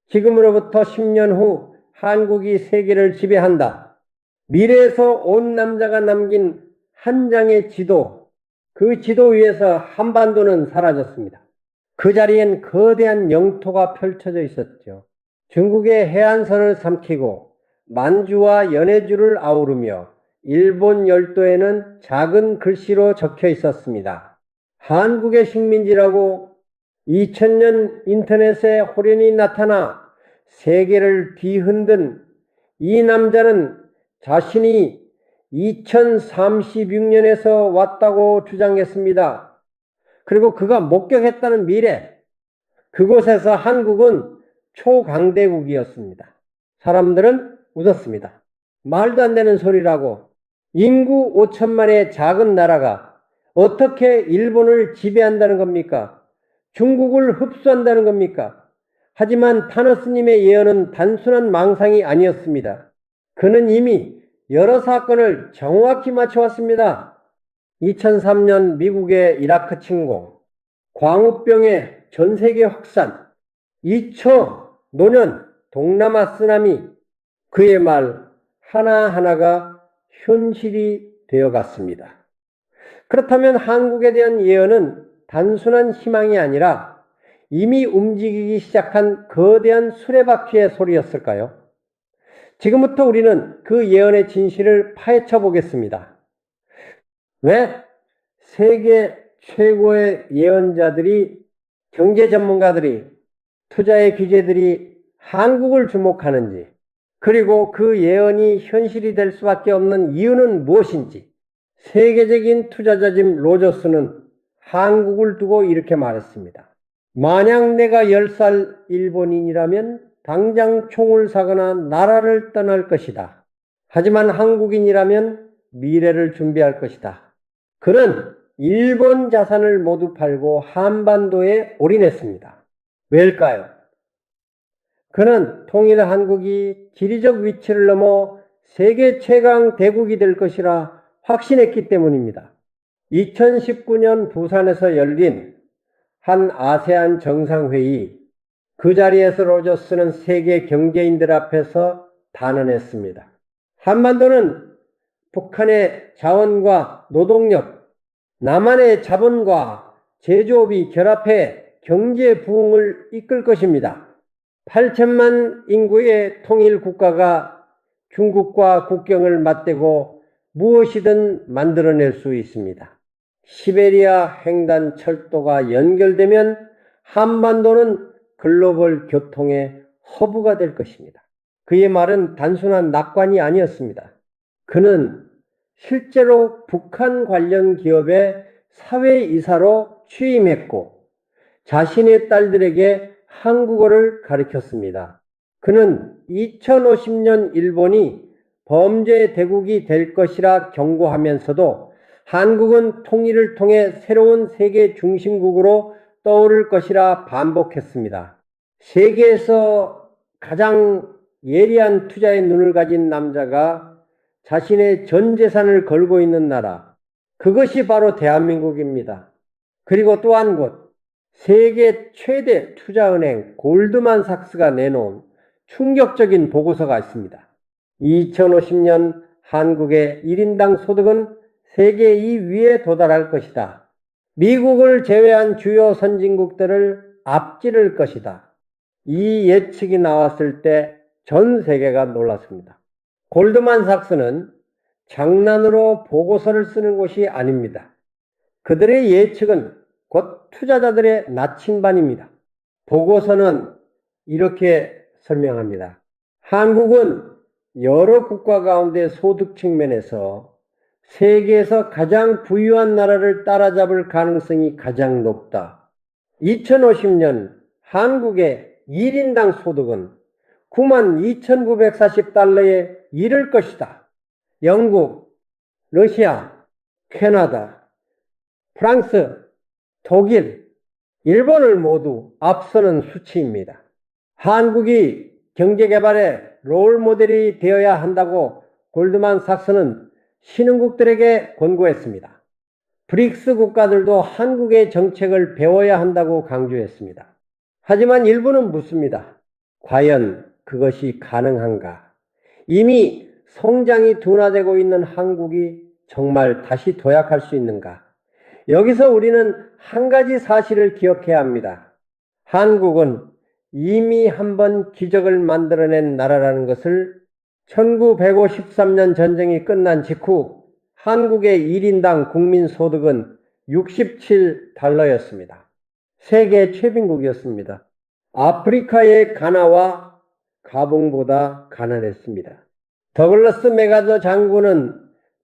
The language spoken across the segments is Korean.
지금으로부터 10년 후 한국이 세계를 지배한다. 미래에서 온 남자가 남긴 한 장의 지도, 그 지도 위에서 한반도는 사라졌습니다. 그 자리엔 거대한 영토가 펼쳐져 있었죠. 중국의 해안선을 삼키고 만주와 연해주를 아우르며 일본 열도에는 작은 글씨로 적혀 있었습니다. 한국의 식민지라고 2000년 인터넷에 호련히 나타나 세계를 뒤흔든 이 남자는 자신이 2036년에서 왔다고 주장했습니다. 그리고 그가 목격했다는 미래, 그곳에서 한국은 초강대국이었습니다. 사람들은 웃었습니다. 말도 안 되는 소리라고. 인구 5천만의 작은 나라가 어떻게 일본을 지배한다는 겁니까? 중국을 흡수한다는 겁니까? 하지만 타너스님의 예언은 단순한 망상이 아니었습니다. 그는 이미 여러 사건을 정확히 맞춰왔습니다. 2003년 미국의 이라크 침공, 광우병의 전세계 확산, 2초 노년 동남아 쓰나미, 그의 말 하나하나가 현실이 되어갔습니다. 그렇다면 한국에 대한 예언은 단순한 희망이 아니라 이미 움직이기 시작한 거대한 수레바퀴의 소리였을까요? 지금부터 우리는 그 예언의 진실을 파헤쳐 보겠습니다. 왜 세계 최고의 예언자들이, 경제 전문가들이, 투자의 귀재들이 한국을 주목하는지, 그리고 그 예언이 현실이 될 수밖에 없는 이유는 무엇인지, 세계적인 투자자 짐 로저스는 한국을 두고 이렇게 말했습니다. 만약 내가 10살 일본인이라면 당장 총을 사거나 나라를 떠날 것이다. 하지만 한국인이라면 미래를 준비할 것이다. 그는 일본 자산을 모두 팔고 한반도에 올인했습니다. 왜일까요? 그는 통일 한국이 지리적 위치를 넘어 세계 최강 대국이 될 것이라 확신했기 때문입니다. 2019년 부산에서 열린 한 아세안 정상회의, 그 자리에서 로저스는 세계 경제인들 앞에서 단언했습니다. 한반도는 북한의 자원과 노동력, 남한의 자본과 제조업이 결합해 경제 부흥을 이끌 것입니다. 8천만 인구의 통일 국가가 중국과 국경을 맞대고 무엇이든 만들어낼 수 있습니다. 시베리아 횡단 철도가 연결되면 한반도는 글로벌 교통의 허브가 될 것입니다. 그의 말은 단순한 낙관이 아니었습니다. 그는 실제로 북한 관련 기업의 사회이사로 취임했고 자신의 딸들에게 한국어를 가르쳤습니다. 그는 2050년 일본이 범죄 대국이 될 것이라 경고하면서도 한국은 통일을 통해 새로운 세계 중심국으로 떠오를 것이라 반복했습니다. 세계에서 가장 예리한 투자의 눈을 가진 남자가 자신의 전 재산을 걸고 있는 나라, 그것이 바로 대한민국입니다. 그리고 또 한 곳, 세계 최대 투자은행 골드만삭스가 내놓은 충격적인 보고서가 있습니다. 2050년 한국의 1인당 소득은 세계 2위에 도달할 것이다. 미국을 제외한 주요 선진국들을 앞지를 것이다. 이 예측이 나왔을 때 전 세계가 놀랐습니다. 골드만삭스는 장난으로 보고서를 쓰는 곳이 아닙니다. 그들의 예측은 곧 투자자들의 나침반입니다. 보고서는 이렇게 설명합니다. 한국은 여러 국가 가운데 소득 측면에서 세계에서 가장 부유한 나라를 따라잡을 가능성이 가장 높다. 2050년 한국의 1인당 소득은 92,940달러에 이를 것이다. 영국, 러시아, 캐나다, 프랑스, 독일, 일본을 모두 앞서는 수치입니다. 한국이 경제개발의 롤모델이 되어야 한다고 골드만삭스는 신흥국들에게 권고했습니다. 브릭스 국가들도 한국의 정책을 배워야 한다고 강조했습니다. 하지만 일본은 묻습니다. 과연 그것이 가능한가? 이미 성장이 둔화되고 있는 한국이 정말 다시 도약할 수 있는가? 여기서 우리는 한 가지 사실을 기억해야 합니다. 한국은 이미 한번 기적을 만들어낸 나라라는 것을 1953년 전쟁이 끝난 직후 한국의 1인당 국민소득은 67달러였습니다. 세계 최빈국이었습니다. 아프리카의 가나와 가봉보다 가난했습니다. 더글러스 맥아더 장군은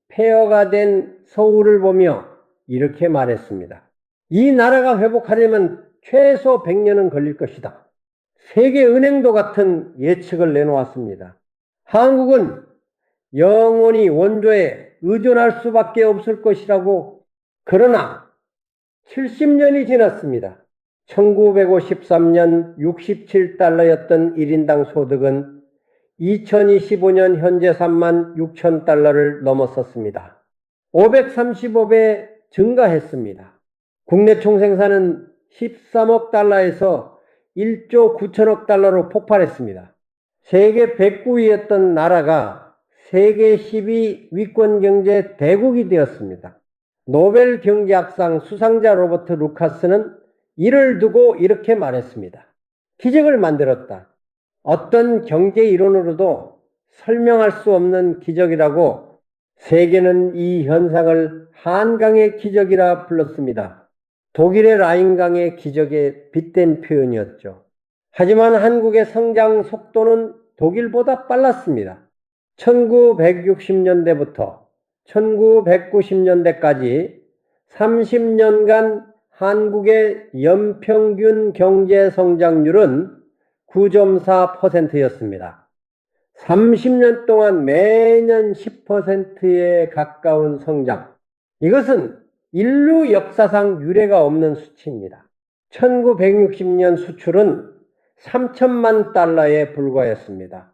폐허가 된 서울을 보며 이렇게 말했습니다. 이 나라가 회복하려면 최소 100년은 걸릴 것이다. 세계은행도 같은 예측을 내놓았습니다. 한국은 영원히 원조에 의존할 수밖에 없을 것이라고. 그러나 70년이 지났습니다. 1953년 67달러였던 1인당 소득은 2025년 현재 36,000달러를 넘어섰습니다. 535배 증가했습니다. 국내 총생산은 13억 달러에서 1조 9천억 달러로 폭발했습니다. 세계 109위였던 나라가 세계 10위 위권 경제 대국이 되었습니다. 노벨 경제학상 수상자 로버트 루카스는 이를 두고 이렇게 말했습니다. 기적을 만들었다. 어떤 경제 이론으로도 설명할 수 없는 기적이라고. 세계는 이 현상을 한강의 기적이라 불렀습니다. 독일의 라인강의 기적에 빗댄 표현이었죠. 하지만 한국의 성장 속도는 독일보다 빨랐습니다. 1960년대부터 1990년대까지 30년간 한국의 연평균 경제 성장률은 9.4%였습니다. 30년 동안 매년 10%에 가까운 성장. 이것은 인류 역사상 유례가 없는 수치입니다. 1960년 수출은 3천만 달러에 불과했습니다.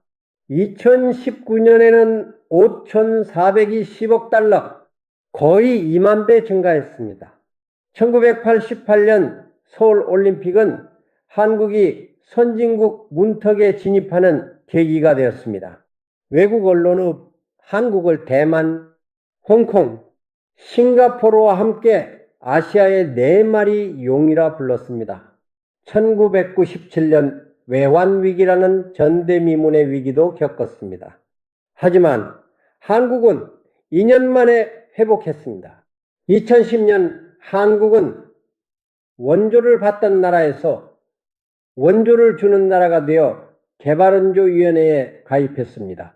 2019년에는 5,420억 달러, 거의 2만 배 증가했습니다. 1988년 서울올림픽은 한국이 선진국 문턱에 진입하는 계기가 되었습니다. 외국 언론은 한국을 대만, 홍콩, 싱가포르와 함께 아시아의 4마리 용이라 불렀습니다. 1997년 외환위기라는 전대미문의 위기도 겪었습니다. 하지만 한국은 2년 만에 회복했습니다. 2010년 한국은 원조를 받던 나라에서 원조를 주는 나라가 되어 개발원조위원회에 가입했습니다.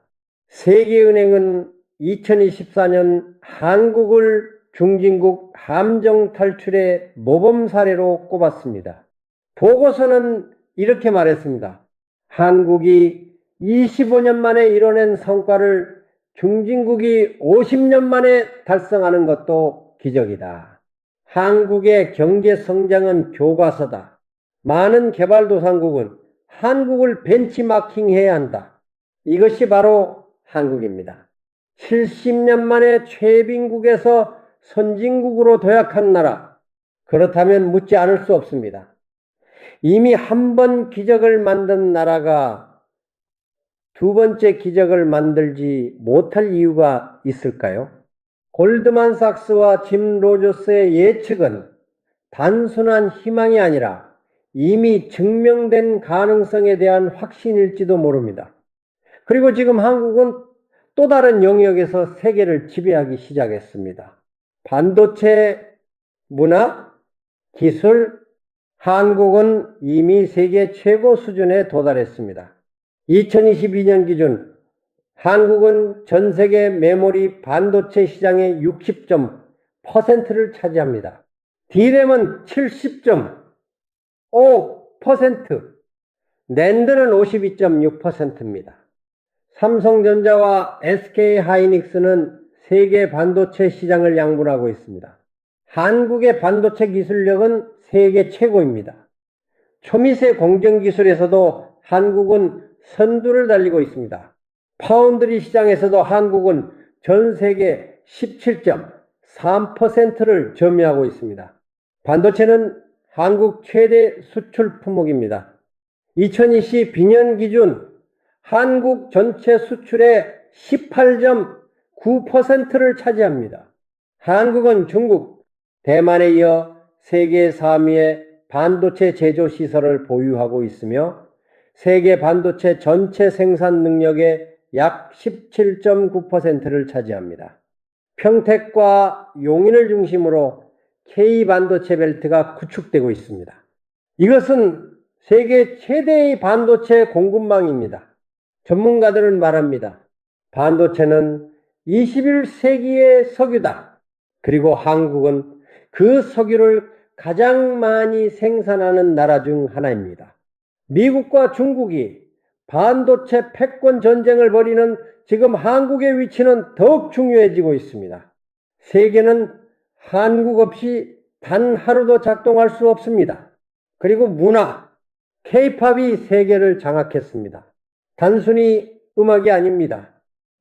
세계은행은 2024년 한국을 중진국 함정 탈출의 모범 사례로 꼽았습니다. 보고서는 이렇게 말했습니다. 한국이 25년 만에 이뤄낸 성과를 중진국이 50년 만에 달성하는 것도 기적이다. 한국의 경제 성장은 교과서다. 많은 개발도상국은 한국을 벤치마킹해야 한다. 이것이 바로 한국입니다. 70년 만에 최빈국에서 선진국으로 도약한 나라. 그렇다면 묻지 않을 수 없습니다. 이미 한 번 기적을 만든 나라가 두 번째 기적을 만들지 못할 이유가 있을까요? 골드만삭스와 짐 로저스의 예측은 단순한 희망이 아니라 이미 증명된 가능성에 대한 확신일지도 모릅니다. 그리고 지금 한국은 또 다른 영역에서 세계를 지배하기 시작했습니다. 반도체, 문화, 기술, 한국은 이미 세계 최고 수준에 도달했습니다. 2022년 기준 한국은 전 세계 메모리 반도체 시장의 60.%를 차지합니다. D램은 70.5%, 낸드는 52.6%입니다. 삼성전자와 SK하이닉스는 세계 반도체 시장을 양분하고 있습니다. 한국의 반도체 기술력은 세계 최고입니다. 초미세 공정 기술에서도 한국은 선두를 달리고 있습니다. 파운드리 시장에서도 한국은 전 세계 17.3%를 점유하고 있습니다. 반도체는 한국 최대 수출 품목입니다. 2020 비년 기준 한국 전체 수출의 18.9%를 차지합니다. 한국은 중국, 대만에 이어 세계 3위의 반도체 제조 시설을 보유하고 있으며 세계 반도체 전체 생산 능력의 약 17.9%를 차지합니다. 평택과 용인을 중심으로 K반도체 벨트가 구축되고 있습니다. 이것은 세계 최대의 반도체 공급망입니다. 전문가들은 말합니다. 반도체는 21세기의 석유다. 그리고 한국은 그 석유를 가장 많이 생산하는 나라 중 하나입니다. 미국과 중국이 반도체 패권 전쟁을 벌이는 지금 한국의 위치는 더욱 중요해지고 있습니다. 세계는 한국 없이 단 하루도 작동할 수 없습니다. 그리고 문화, K-팝이 세계를 장악했습니다. 단순히 음악이 아닙니다.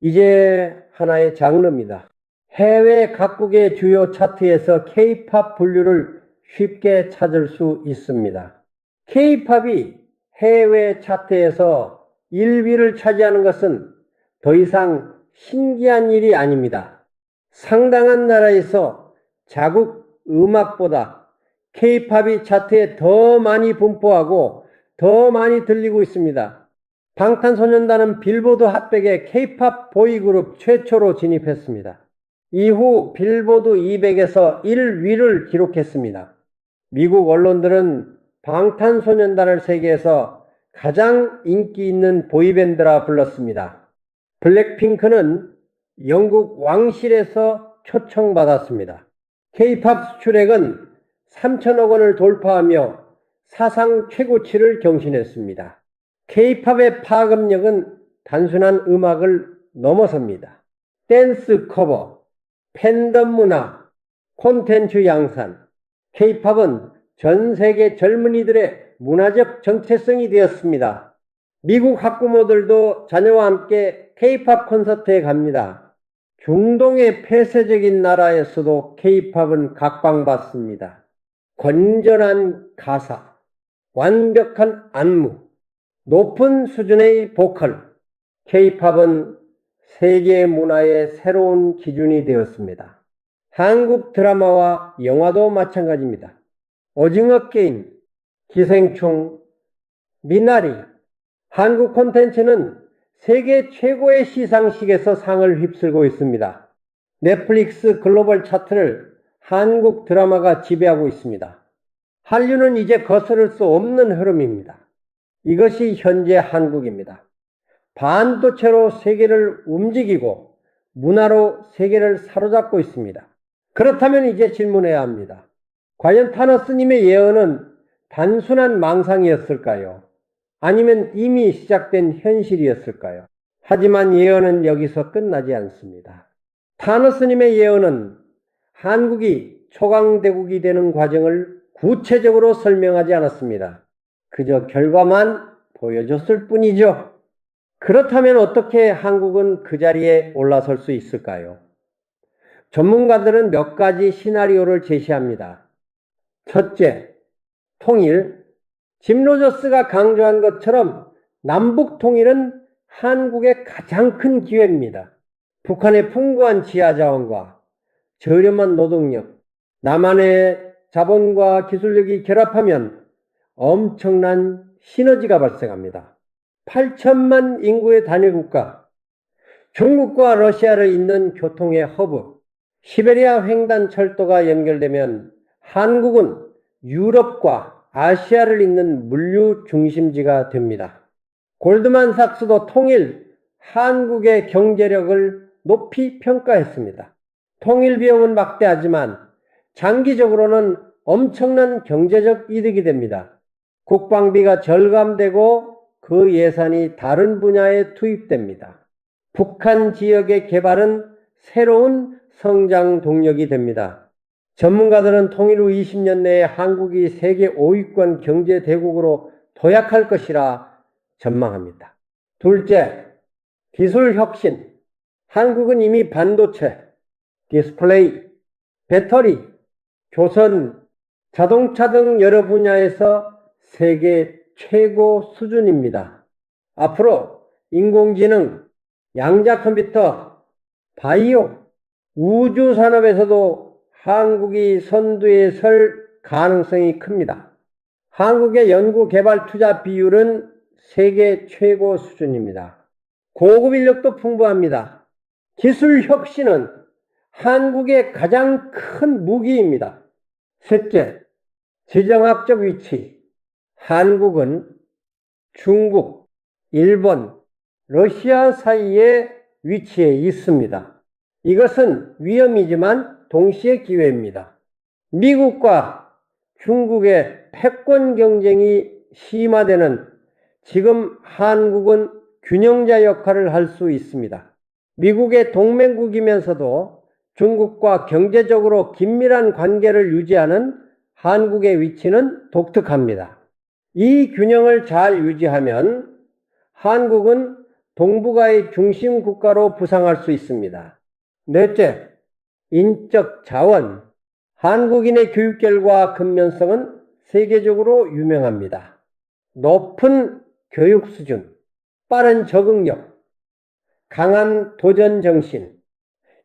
이제 하나의 장르입니다. 해외 각국의 주요 차트에서 K-팝 분류를 쉽게 찾을 수 있습니다. K-팝이 해외 차트에서 1위를 차지하는 것은 더 이상 신기한 일이 아닙니다. 상당한 나라에서 자국 음악보다 K-팝이 차트에 더 많이 분포하고 더 많이 들리고 있습니다. 방탄소년단은 빌보드 핫백에 K-팝 보이그룹 최초로 진입했습니다. 이후 빌보드 200에서 1위를 기록했습니다. 미국 언론들은 방탄소년단을 세계에서 가장 인기 있는 보이밴드라 불렀습니다. 블랙핑크는 영국 왕실에서 초청받았습니다. K-팝 수출액은 3천억 원을 돌파하며 사상 최고치를 경신했습니다. K-팝의 파급력은 단순한 음악을 넘어섭니다. 댄스 커버, 팬덤 문화, 콘텐츠 양산, K-팝은 전 세계 젊은이들의 문화적 정체성이 되었습니다. 미국 학부모들도 자녀와 함께 K-팝 콘서트에 갑니다. 중동의 폐쇄적인 나라에서도 K-팝은 각광받습니다. 건전한 가사, 완벽한 안무, 높은 수준의 보컬, K-팝은 세계 문화의 새로운 기준이 되었습니다. 한국 드라마와 영화도 마찬가지입니다. 오징어 게임, 기생충, 미나리, 한국 콘텐츠는 세계 최고의 시상식에서 상을 휩쓸고 있습니다. 넷플릭스 글로벌 차트를 한국 드라마가 지배하고 있습니다. 한류는 이제 거스를 수 없는 흐름입니다. 이것이 현재 한국입니다. 반도체로 세계를 움직이고 문화로 세계를 사로잡고 있습니다. 그렇다면 이제 질문해야 합니다. 과연 타노스님의 예언은 단순한 망상이었을까요? 아니면 이미 시작된 현실이었을까요? 하지만 예언은 여기서 끝나지 않습니다. 타노스님의 예언은 한국이 초강대국이 되는 과정을 구체적으로 설명하지 않았습니다. 그저 결과만 보여줬을 뿐이죠. 그렇다면 어떻게 한국은 그 자리에 올라설 수 있을까요? 전문가들은 몇 가지 시나리오를 제시합니다. 첫째, 통일. 짐 로저스가 강조한 것처럼 남북 통일은 한국의 가장 큰 기회입니다. 북한의 풍부한 지하자원과 저렴한 노동력, 남한의 자본과 기술력이 결합하면 엄청난 시너지가 발생합니다. 8천만 인구의 단일국가, 중국과 러시아를 잇는 교통의 허브, 시베리아 횡단 철도가 연결되면 한국은 유럽과 아시아를 잇는 물류 중심지가 됩니다. 골드만삭스도 통일, 한국의 경제력을 높이 평가했습니다. 통일 비용은 막대하지만 장기적으로는 엄청난 경제적 이득이 됩니다. 국방비가 절감되고 그 예산이 다른 분야에 투입됩니다. 북한 지역의 개발은 새로운 성장 동력이 됩니다. 전문가들은 통일 후 20년 내에 한국이 세계 5위권 경제 대국으로 도약할 것이라 전망합니다. 둘째, 기술 혁신. 한국은 이미 반도체, 디스플레이, 배터리, 조선, 자동차 등 여러 분야에서 세계 최고 수준입니다. 앞으로 인공지능, 양자 컴퓨터, 바이오, 우주 산업에서도 한국이 선두에 설 가능성이 큽니다. 한국의 연구 개발 투자 비율은 세계 최고 수준입니다. 고급 인력도 풍부합니다. 기술 혁신은 한국의 가장 큰 무기입니다. 셋째, 지정학적 위치. 한국은 중국, 일본, 러시아 사이에 위치해 있습니다. 이것은 위험이지만 동시에 기회입니다. 미국과 중국의 패권 경쟁이 심화되는 지금 한국은 균형자 역할을 할 수 있습니다. 미국의 동맹국이면서도 중국과 경제적으로 긴밀한 관계를 유지하는 한국의 위치는 독특합니다. 이 균형을 잘 유지하면 한국은 동북아의 중심 국가로 부상할 수 있습니다. 넷째, 인적 자원. 한국인의 교육열과 근면성은 세계적으로 유명합니다. 높은 교육 수준, 빠른 적응력, 강한 도전 정신.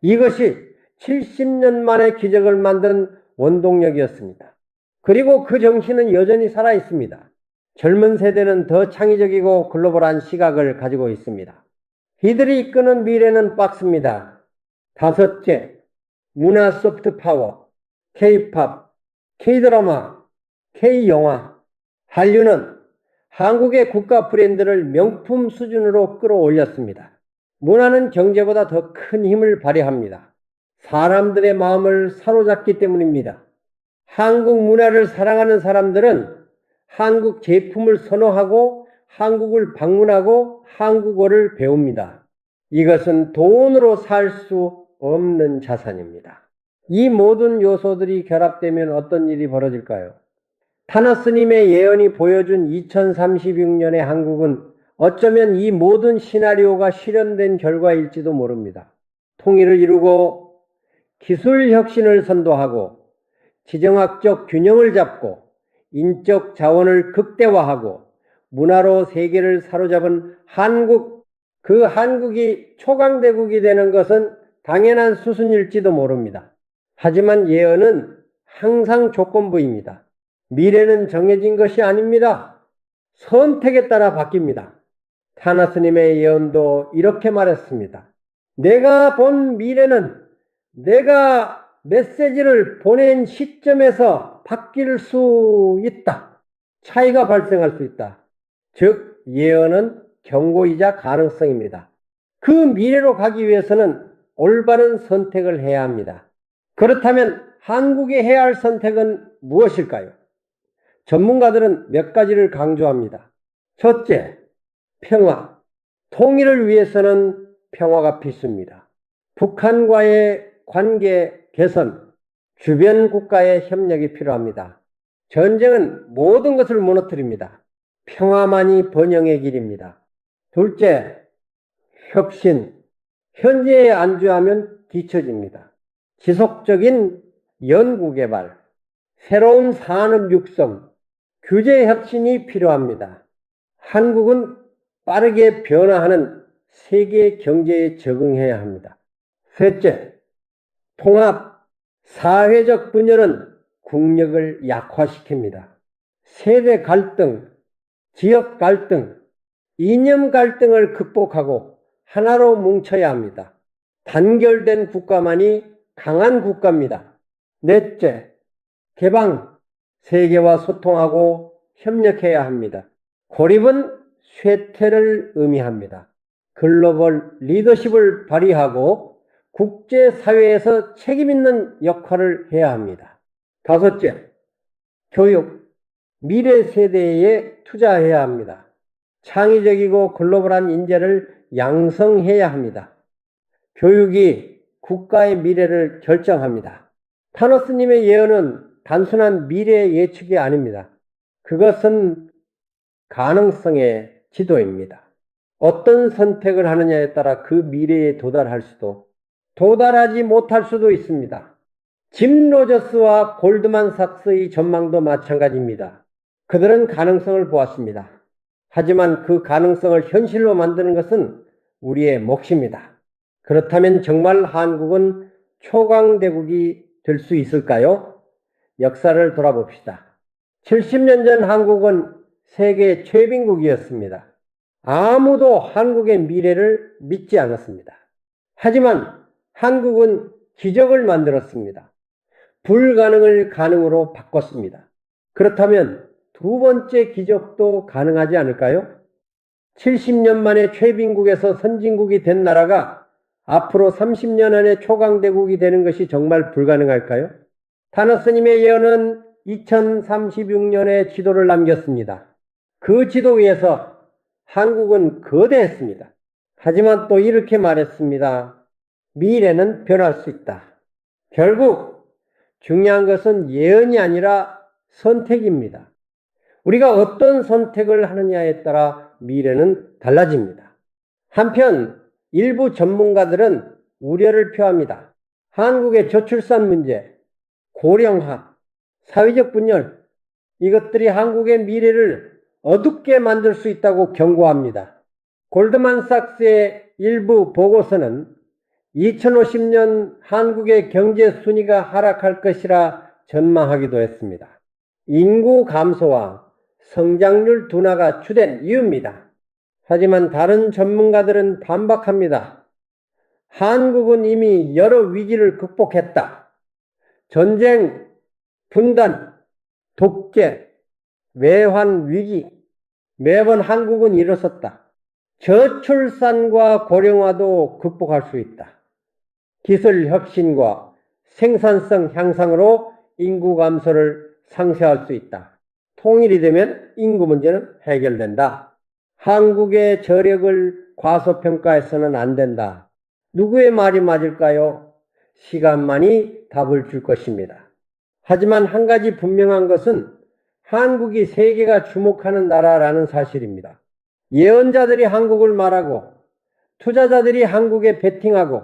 이것이 70년 만에 기적을 만든 원동력이었습니다. 그리고 그 정신은 여전히 살아 있습니다. 젊은 세대는 더 창의적이고 글로벌한 시각을 가지고 있습니다. 이들이 이끄는 미래는 빡습니다. 다섯째, 문화 소프트 파워. K-팝, K-드라마, K-영화. 한류는 한국의 국가 브랜드를 명품 수준으로 끌어올렸습니다. 문화는 경제보다 더 큰 힘을 발휘합니다. 사람들의 마음을 사로잡기 때문입니다. 한국 문화를 사랑하는 사람들은 한국 제품을 선호하고 한국을 방문하고 한국어를 배웁니다. 이것은 돈으로 살 수 없는 자산입니다. 이 모든 요소들이 결합되면 어떤 일이 벌어질까요? 타너스님의 예언이 보여준 2036년의 한국은 어쩌면 이 모든 시나리오가 실현된 결과일지도 모릅니다. 통일을 이루고 기술 혁신을 선도하고 지정학적 균형을 잡고 인적 자원을 극대화하고 문화로 세계를 사로잡은 한국, 그 한국이 초강대국이 되는 것은 당연한 수순일지도 모릅니다. 하지만 예언은 항상 조건부입니다. 미래는 정해진 것이 아닙니다. 선택에 따라 바뀝니다. 타나스님의 예언도 이렇게 말했습니다. 내가 본 미래는 내가 메시지를 보낸 시점에서 바뀔 수 있다. 차이가 발생할 수 있다. 즉, 예언은 경고이자 가능성입니다. 그 미래로 가기 위해서는 올바른 선택을 해야 합니다. 그렇다면 한국이 해야 할 선택은 무엇일까요? 전문가들은 몇 가지를 강조합니다. 첫째, 평화. 통일을 위해서는 평화가 필수입니다. 북한과의 관계 개선, 주변 국가의 협력이 필요합니다. 전쟁은 모든 것을 무너뜨립니다. 평화만이 번영의 길입니다. 둘째, 혁신. 현재에 안주하면 뒤처집니다. 지속적인 연구개발, 새로운 산업 육성, 규제 혁신이 필요합니다. 한국은 빠르게 변화하는 세계 경제에 적응해야 합니다. 셋째, 통합. 사회적 분열은 국력을 약화시킵니다. 세대 갈등, 지역 갈등, 이념 갈등을 극복하고 하나로 뭉쳐야 합니다. 단결된 국가만이 강한 국가입니다. 넷째, 개방. 세계와 소통하고 협력해야 합니다. 고립은 쇠퇴를 의미합니다. 글로벌 리더십을 발휘하고 국제사회에서 책임있는 역할을 해야 합니다. 다섯째, 교육. 미래 세대에 투자해야 합니다. 창의적이고 글로벌한 인재를 양성해야 합니다. 교육이 국가의 미래를 결정합니다. 타너스님의 예언은 단순한 미래 예측이 아닙니다. 그것은 가능성의 지도입니다. 어떤 선택을 하느냐에 따라 그 미래에 도달할 수도 도달하지 못할 수도 있습니다. 짐 로저스와 골드만삭스의 전망도 마찬가지입니다. 그들은 가능성을 보았습니다. 하지만 그 가능성을 현실로 만드는 것은 우리의 몫입니다. 그렇다면 정말 한국은 초강대국이 될 수 있을까요? 역사를 돌아봅시다. 70년 전 한국은 세계 최빈국이었습니다. 아무도 한국의 미래를 믿지 않았습니다. 하지만 한국은 기적을 만들었습니다. 불가능을 가능으로 바꿨습니다. 그렇다면 두 번째 기적도 가능하지 않을까요? 70년 만에 최빈국에서 선진국이 된 나라가 앞으로 30년 안에 초강대국이 되는 것이 정말 불가능할까요? 타너 스님의 예언은 2036년에 지도를 남겼습니다. 그 지도 위에서 한국은 거대했습니다. 하지만 또 이렇게 말했습니다. 미래는 변할 수 있다. 결국 중요한 것은 예언이 아니라 선택입니다. 우리가 어떤 선택을 하느냐에 따라 미래는 달라집니다. 한편 일부 전문가들은 우려를 표합니다. 한국의 저출산 문제, 고령화, 사회적 분열, 이것들이 한국의 미래를 어둡게 만들 수 있다고 경고합니다. 골드만삭스의 일부 보고서는 2050년 한국의 경제 순위가 하락할 것이라 전망하기도 했습니다. 인구 감소와 성장률 둔화가 주된 이유입니다. 하지만 다른 전문가들은 반박합니다. 한국은 이미 여러 위기를 극복했다. 전쟁, 분단, 독재, 외환 위기, 매번 한국은 일어섰다. 저출산과 고령화도 극복할 수 있다. 기술 혁신과 생산성 향상으로 인구 감소를 상쇄할 수 있다. 통일이 되면 인구 문제는 해결된다. 한국의 저력을 과소평가해서는 안 된다. 누구의 말이 맞을까요? 시간만이 답을 줄 것입니다. 하지만 한 가지 분명한 것은 한국이 세계가 주목하는 나라라는 사실입니다. 예언자들이 한국을 말하고 투자자들이 한국에 베팅하고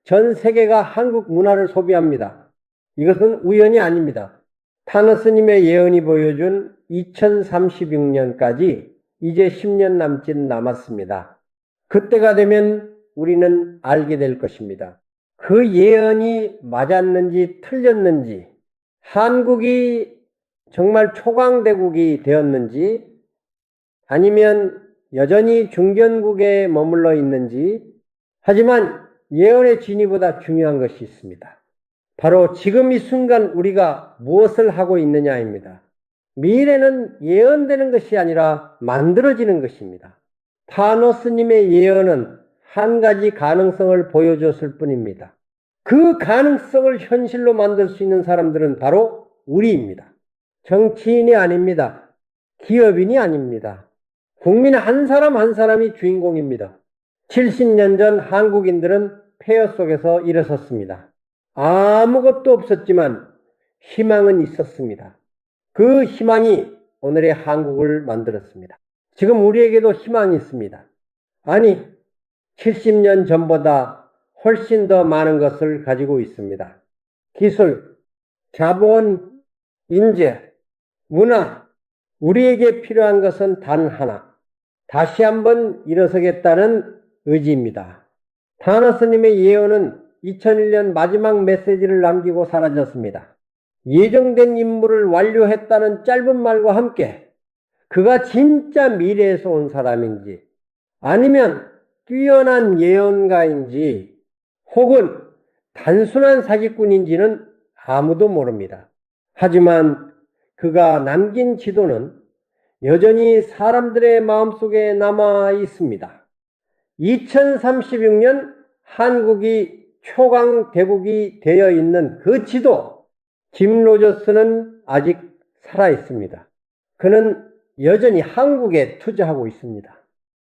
전 세계가 한국 문화를 소비합니다. 이것은 우연이 아닙니다. 타너 스님의 예언이 보여준 2036년까지 이제 10년 남짓 남았습니다. 그때가 되면 우리는 알게 될 것입니다. 그 예언이 맞았는지 틀렸는지, 한국이 정말 초강대국이 되었는지 아니면 여전히 중견국에 머물러 있는지, 하지만 예언의 진위보다 중요한 것이 있습니다. 바로 지금 이 순간 우리가 무엇을 하고 있느냐입니다. 미래는 예언되는 것이 아니라 만들어지는 것입니다. 타너 스님의 예언은 한 가지 가능성을 보여줬을 뿐입니다. 그 가능성을 현실로 만들 수 있는 사람들은 바로 우리입니다. 정치인이 아닙니다. 기업인이 아닙니다. 국민 한 사람 한 사람이 주인공입니다. 70년 전 한국인들은 폐허 속에서 일어섰습니다. 아무것도 없었지만 희망은 있었습니다. 그 희망이 오늘의 한국을 만들었습니다. 지금 우리에게도 희망이 있습니다. 아니, 70년 전보다 훨씬 더 많은 것을 가지고 있습니다. 기술, 자본, 인재, 문화, 우리에게 필요한 것은 단 하나. 다시 한번 일어서겠다는 의지입니다. 타너 스님의 예언은 2001년 마지막 메시지를 남기고 사라졌습니다. 예정된 임무를 완료했다는 짧은 말과 함께 그가 진짜 미래에서 온 사람인지 아니면 뛰어난 예언가인지 혹은 단순한 사기꾼인지는 아무도 모릅니다. 하지만 그가 남긴 지도는 여전히 사람들의 마음속에 남아 있습니다. 2036년 한국이 초강대국이 되어 있는 그 지도, 짐 로저스는 아직 살아 있습니다. 그는 여전히 한국에 투자하고 있습니다.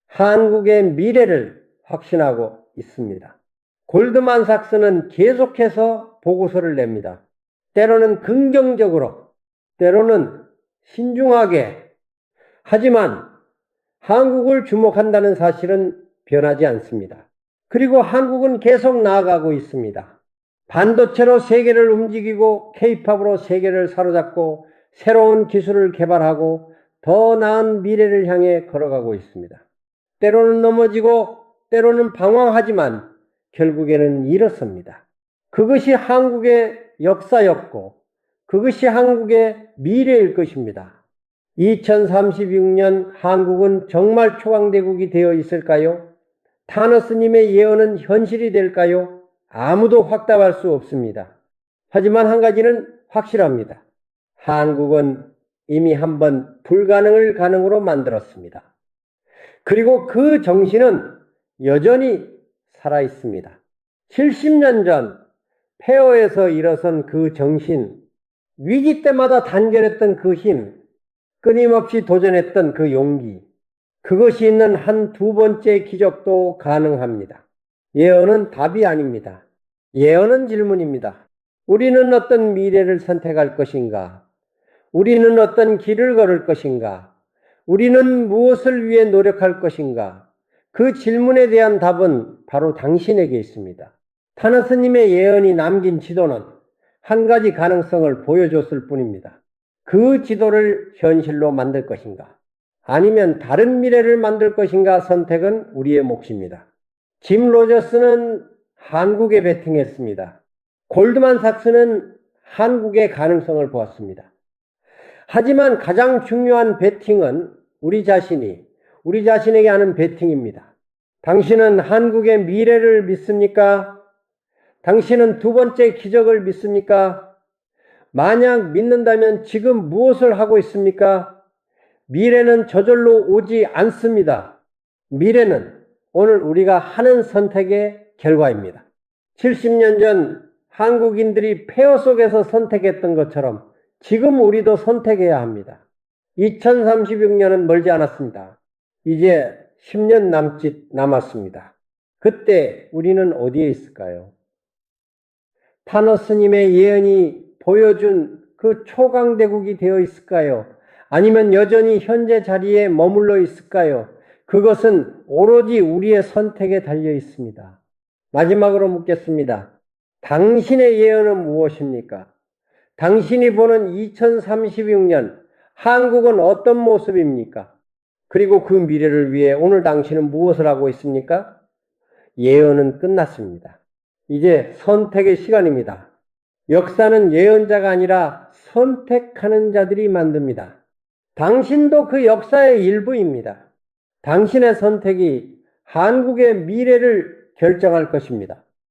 한국의 미래를 확신하고 있습니다. 골드만삭스는 계속해서 보고서를 냅니다. 때로는 긍정적으로, 때로는 신중하게, 하지만 한국을 주목한다는 사실은 변하지 않습니다. 그리고 한국은 계속 나아가고 있습니다. 반도체로 세계를 움직이고 K-팝으로 세계를 사로잡고 새로운 기술을 개발하고 더 나은 미래를 향해 걸어가고 있습니다. 때로는 넘어지고 때로는 방황하지만 결국에는 일어섭니다. 그것이 한국의 역사였고 그것이 한국의 미래일 것입니다. 2036년 한국은 정말 초강대국이 되어 있을까요? 타너스님의 예언은 현실이 될까요? 아무도 확답할 수 없습니다. 하지만 한 가지는 확실합니다. 한국은 이미 한번 불가능을 가능으로 만들었습니다. 그리고 그 정신은 여전히 살아있습니다. 70년 전 폐허에서 일어선 그 정신, 위기 때마다 단결했던 그 힘, 끊임없이 도전했던 그 용기, 그것이 있는 한 두 번째 기적도 가능합니다. 예언은 답이 아닙니다. 예언은 질문입니다. 우리는 어떤 미래를 선택할 것인가? 우리는 어떤 길을 걸을 것인가? 우리는 무엇을 위해 노력할 것인가? 그 질문에 대한 답은 바로 당신에게 있습니다. 타너스님의 예언이 남긴 지도는 한 가지 가능성을 보여줬을 뿐입니다. 그 지도를 현실로 만들 것인가? 아니면 다른 미래를 만들 것인가? 선택은 우리의 몫입니다. 짐 로저스는 한국에 베팅했습니다. 골드만삭스는 한국의 가능성을 보았습니다. 하지만 가장 중요한 베팅은 우리 자신에게 하는 베팅입니다. 당신은 한국의 미래를 믿습니까? 당신은 두 번째 기적을 믿습니까? 만약 믿는다면 지금 무엇을 하고 있습니까? 미래는 저절로 오지 않습니다. 미래는 오늘 우리가 하는 선택의 결과입니다. 70년 전 한국인들이 폐허 속에서 선택했던 것처럼 지금 우리도 선택해야 합니다. 2036년은 멀지 않았습니다. 이제 10년 남짓 남았습니다. 그때 우리는 어디에 있을까요? 타너스님의 예언이 보여준 그 초강대국이 되어 있을까요? 아니면 여전히 현재 자리에 머물러 있을까요? 그것은 오로지 우리의 선택에 달려 있습니다. 마지막으로 묻겠습니다. 당신의 예언은 무엇입니까? 당신이 보는 2036년 한국은 어떤 모습입니까? 그리고 그 미래를 위해 오늘 당신은 무엇을 하고 있습니까? 예언은 끝났습니다. 이제 선택의 시간입니다. 역사는 예언자가 아니라 선택하는 자들이 만듭니다. 당신도 그 역사의 일부입니다. 당신의 선택이 한국의 미래를 결정할 것입니다.